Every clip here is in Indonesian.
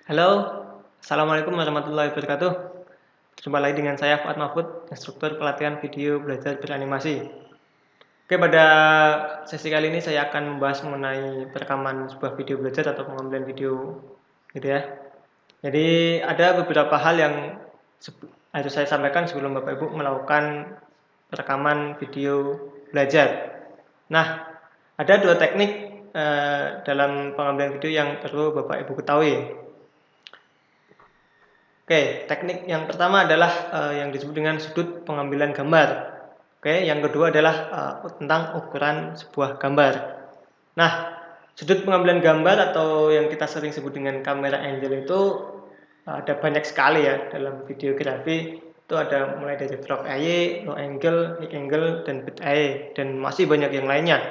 Halo, Assalamualaikum warahmatullahi wabarakatuh. Berjumpa lagi dengan saya Fuad Mahfud, instruktur pelatihan video belajar beranimasi. Oke, pada sesi kali ini saya akan membahas mengenai perekaman sebuah video belajar atau pengambilan video, gitu ya. Jadi ada beberapa hal yang harus saya sampaikan sebelum Bapak Ibu melakukan perekaman video belajar. Nah, ada dua teknik dalam pengambilan video yang perlu Bapak Ibu ketahui. Oke, teknik yang pertama adalah yang disebut dengan sudut pengambilan gambar. Oke, yang kedua adalah tentang ukuran sebuah gambar. Nah, sudut pengambilan gambar atau yang kita sering sebut dengan kamera angle itu ada banyak sekali ya dalam videografi. Itu ada mulai dari frog eye, low angle, high angle, dan bit eye, dan masih banyak yang lainnya.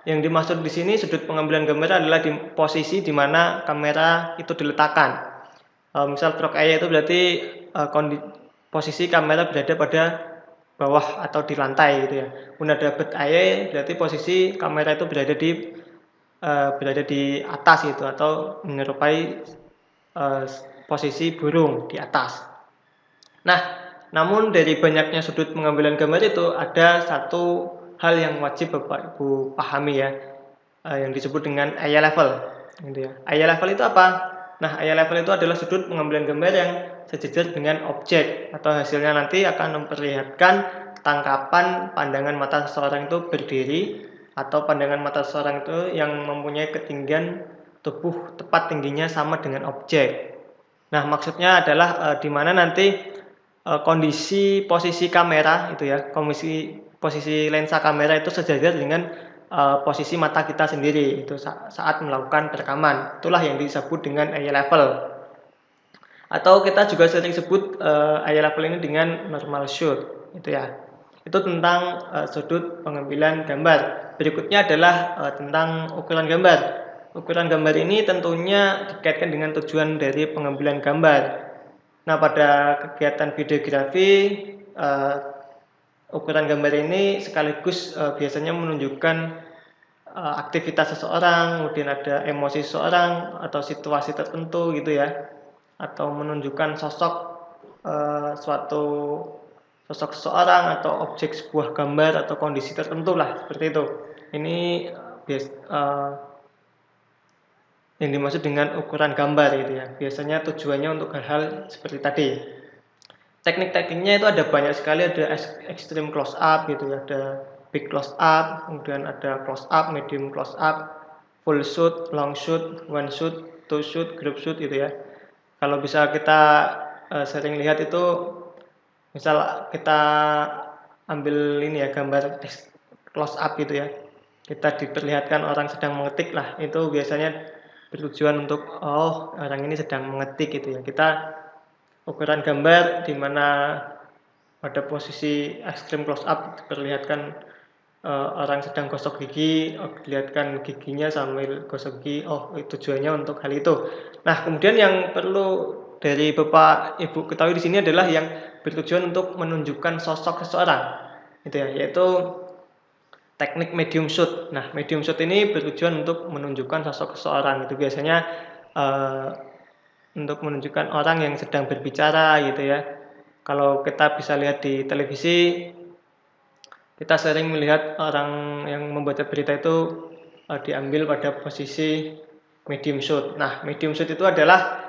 Yang dimaksud di sini sudut pengambilan gambar adalah di posisi di mana kamera itu diletakkan. Misal frog eye itu berarti posisi kamera berada pada bawah atau di lantai gitu ya. Kemudian ada bird eye berarti posisi kamera itu berada di atas gitu atau menyerupai posisi burung di atas. Nah, namun dari banyaknya sudut pengambilan gambar itu ada satu hal yang wajib Bapak Ibu pahami ya, yang disebut dengan eye level, gitu ya. Eye level itu apa? Nah, eye level itu adalah sudut pengambilan gambar yang sejajar dengan objek atau hasilnya nanti akan memperlihatkan tangkapan pandangan mata seseorang itu berdiri atau pandangan mata seseorang itu yang mempunyai ketinggian tubuh tepat tingginya sama dengan objek. Nah, maksudnya adalah di mana nanti kondisi posisi kamera itu ya, posisi lensa kamera itu sejajar dengan posisi mata kita sendiri itu saat melakukan perekaman. Itulah yang disebut dengan eye level. Atau kita juga sering sebut eye level ini dengan normal shoot, itu ya. Itu tentang sudut pengambilan gambar. Berikutnya adalah tentang ukuran gambar. Ukuran gambar ini tentunya dikaitkan dengan tujuan dari pengambilan gambar. Nah, pada kegiatan videografi, ukuran gambar ini sekaligus biasanya menunjukkan aktivitas seseorang, kemudian ada emosi seseorang atau situasi tertentu gitu ya, atau menunjukkan suatu sosok seseorang atau objek sebuah gambar atau kondisi tertentu lah seperti itu. Ini yang dimaksud dengan ukuran gambar gitu ya. Biasanya tujuannya untuk hal-hal seperti tadi. Teknik-tekniknya itu ada banyak sekali, ada extreme close up gitu ya, ada big close up, kemudian ada close up, medium close up, full shoot, long shoot, one shoot, two shoot, group shoot gitu ya. Kalau bisa kita sering lihat itu, misal kita ambil ini ya gambar close up gitu ya, kita diperlihatkan orang sedang mengetik lah, itu biasanya bertujuan untuk orang ini sedang mengetik gitu ya. Kita ukuran gambar di mana pada posisi extreme close up diperlihatkan orang sedang gosok gigi, dilihatkan giginya sambil gosok gigi. Itu tujuannya untuk hal itu. Nah, kemudian yang perlu dari Bapak Ibu ketahui di sini adalah yang bertujuan untuk menunjukkan sosok seseorang, gitu ya, yaitu teknik medium shoot. Nah, medium shoot ini bertujuan untuk menunjukkan sosok seseorang. Itu biasanya untuk menunjukkan orang yang sedang berbicara gitu ya. Kalau kita bisa lihat di televisi, kita sering melihat orang yang membaca berita itu diambil pada posisi medium shoot. Nah, medium shoot itu adalah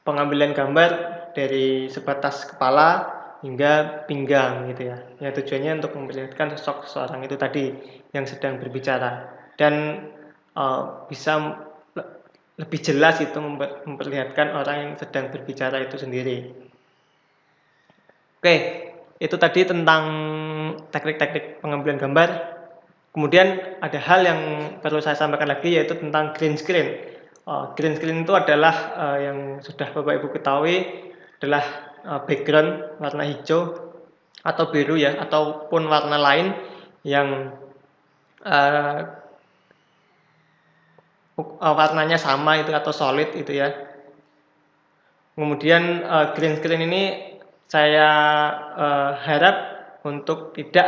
pengambilan gambar dari sebatas kepala hingga pinggang gitu ya. Ya, tujuannya untuk memperlihatkan sosok seseorang itu tadi yang sedang berbicara dan bisa lebih jelas itu memperlihatkan orang yang sedang berbicara itu sendiri. Oke, itu tadi tentang teknik-teknik pengambilan gambar. Kemudian ada hal yang perlu saya sampaikan lagi yaitu tentang green screen. Green screen itu adalah yang sudah Bapak Ibu ketahui adalah background warna hijau atau biru ya, ataupun warna lain yang warnanya sama itu atau solid itu ya. Kemudian green screen ini saya harap untuk tidak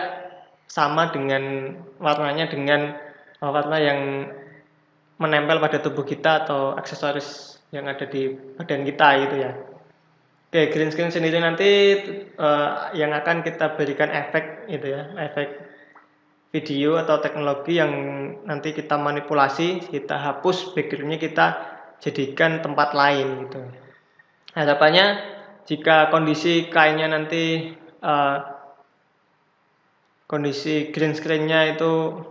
sama dengan warnanya dengan warna yang menempel pada tubuh kita atau aksesoris yang ada di badan kita gitu ya. Oke, green screen sendiri nanti yang akan kita berikan efek gitu ya, efek video atau teknologi yang nanti kita manipulasi, kita hapus backgroundnya, kita jadikan tempat lain gitu. Harapannya jika kondisi kainnya nanti kondisi green screen-nya itu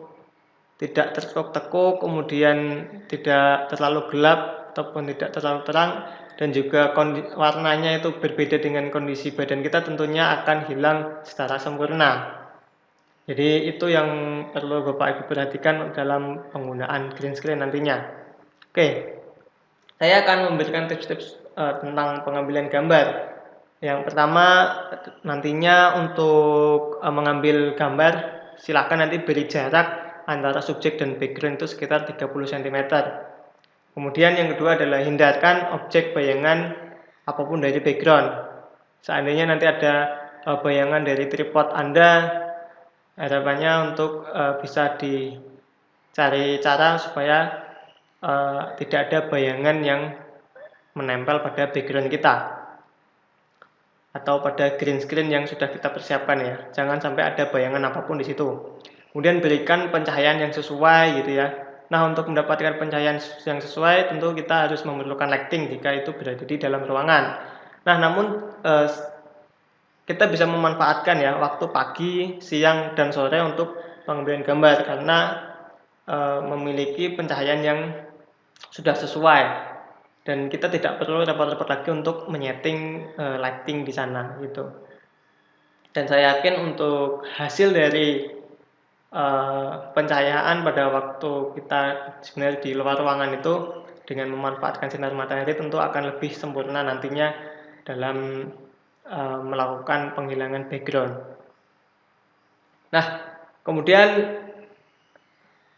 tidak tertekuk-tekuk, kemudian tidak terlalu gelap ataupun tidak terlalu terang, dan juga warnanya itu berbeda dengan kondisi badan kita, tentunya akan hilang secara sempurna. Jadi itu yang perlu Bapak Ibu perhatikan dalam penggunaan green screen nantinya. Oke, saya akan memberikan tips-tips tentang pengambilan gambar. Yang pertama, nantinya untuk mengambil gambar, silakan nanti beri jarak antara subjek dan background itu sekitar 30 cm. Kemudian yang kedua adalah hindarkan objek bayangan apapun dari background. Seandainya nanti ada bayangan dari tripod Anda, harapannya untuk bisa dicari cara supaya tidak ada bayangan yang menempel pada background kita atau pada green screen yang sudah kita persiapkan ya. Jangan sampai ada bayangan apapun di situ. Kemudian berikan pencahayaan yang sesuai gitu ya. Nah, untuk mendapatkan pencahayaan yang sesuai tentu kita harus memerlukan lighting jika itu berada di dalam ruangan. Nah, namun kita bisa memanfaatkan ya waktu pagi, siang, dan sore untuk pengambilan gambar karena memiliki pencahayaan yang sudah sesuai dan kita tidak perlu repot-repot lagi untuk menyeting lighting di sana gitu. Dan saya yakin untuk hasil dari pencahayaan pada waktu kita sebenarnya di luar ruangan itu dengan memanfaatkan sinar matahari tentu akan lebih sempurna nantinya dalam melakukan penghilangan background. Nah, kemudian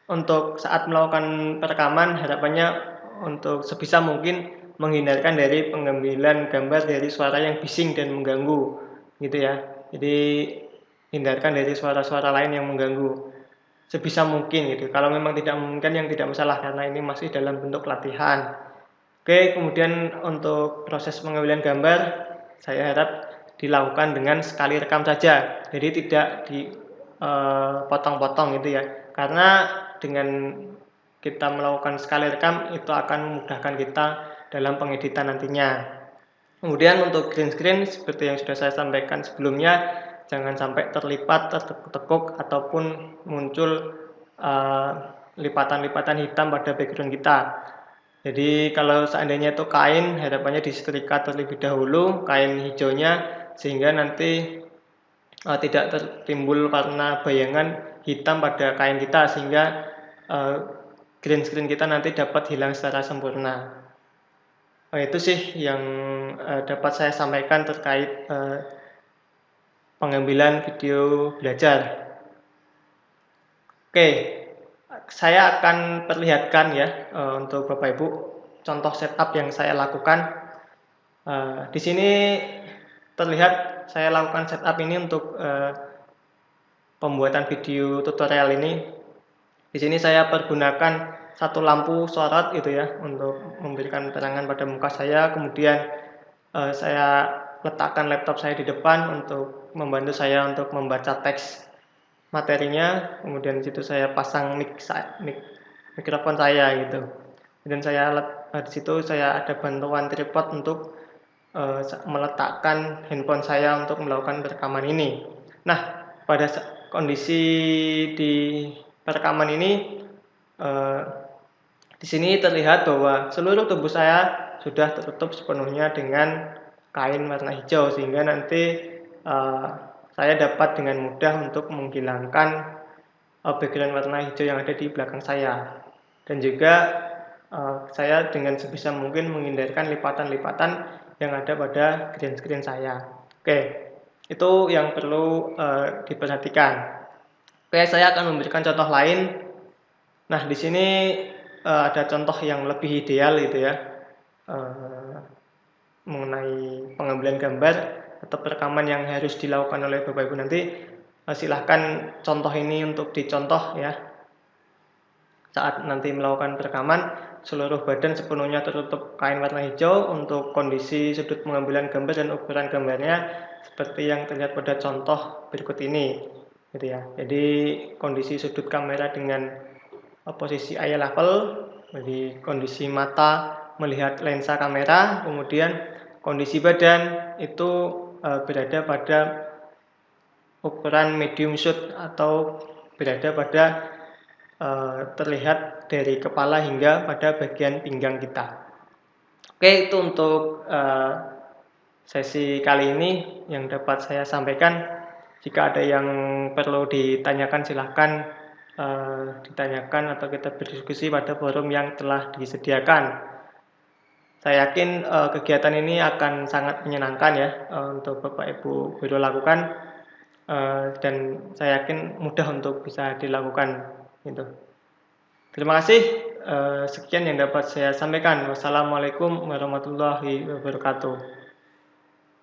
untuk saat melakukan perekaman harapannya untuk sebisa mungkin menghindarkan dari pengambilan gambar dari suara yang bising dan mengganggu gitu ya. Jadi hindarkan dari suara-suara lain yang mengganggu sebisa mungkin gitu. Kalau memang tidak memungkinkan yang tidak masalah karena ini masih dalam bentuk latihan. Oke, kemudian untuk proses pengambilan gambar saya harap dilakukan dengan sekali rekam saja. Jadi tidak dipotong-potong gitu ya. Karena dengan kita melakukan sekali rekam itu akan memudahkan kita dalam pengeditan nantinya. Kemudian untuk green screen seperti yang sudah saya sampaikan sebelumnya, jangan sampai terlipat, tertekuk ataupun muncul lipatan-lipatan hitam pada background kita. Jadi kalau seandainya itu kain, harapannya disetrika terlebih dahulu kain hijaunya sehingga nanti tidak tertimbul karena bayangan hitam pada kain kita sehingga green screen kita nanti dapat hilang secara sempurna. Itu sih yang dapat saya sampaikan terkait pengambilan video belajar. Oke, saya akan perlihatkan ya untuk Bapak Ibu contoh setup yang saya lakukan. Di sini terlihat saya lakukan setup ini untuk pembuatan video tutorial ini. Di sini saya pergunakan satu lampu sorot gitu ya untuk memberikan penerangan pada muka saya. Kemudian saya letakkan laptop saya di depan untuk membantu saya untuk membaca teks materinya. Kemudian di situ saya pasang mikrofon saya gitu. Dan saya di situ saya ada bantuan tripod untuk meletakkan handphone saya untuk melakukan rekaman ini. Nah, pada kondisi di perekaman ini di sini terlihat bahwa seluruh tubuh saya sudah tertutup sepenuhnya dengan kain warna hijau sehingga nanti saya dapat dengan mudah untuk menghilangkan background warna hijau yang ada di belakang saya. Dan juga saya dengan sebisa mungkin menghindarkan lipatan-lipatan yang ada pada green screen saya. Oke, itu yang perlu diperhatikan. Oke, saya akan memberikan contoh lain. Nah, di sini ada contoh yang lebih ideal gitu ya mengenai pengambilan gambar atau perekaman yang harus dilakukan oleh Bapak Ibu nanti. Silahkan contoh ini untuk dicontoh ya. saat nanti melakukan perekaman, seluruh badan sepenuhnya tertutup kain warna hijau. Untuk kondisi sudut pengambilan gambar dan ukuran gambarnya seperti yang terlihat pada contoh berikut ini, gitu ya. Jadi kondisi sudut kamera dengan posisi eye level, jadi kondisi mata melihat lensa kamera, kemudian kondisi badan itu berada pada ukuran medium shoot atau berada pada terlihat dari kepala hingga pada bagian pinggang kita. Oke, itu untuk sesi kali ini yang dapat saya sampaikan. Jika ada yang perlu ditanyakan silahkan ditanyakan atau kita berdiskusi pada forum yang telah disediakan. Saya yakin kegiatan ini akan sangat menyenangkan ya untuk Bapak Ibu guru lakukan, dan saya yakin mudah untuk bisa dilakukan gitu. Terima kasih, sekian yang dapat saya sampaikan. Wassalamualaikum warahmatullahi wabarakatuh.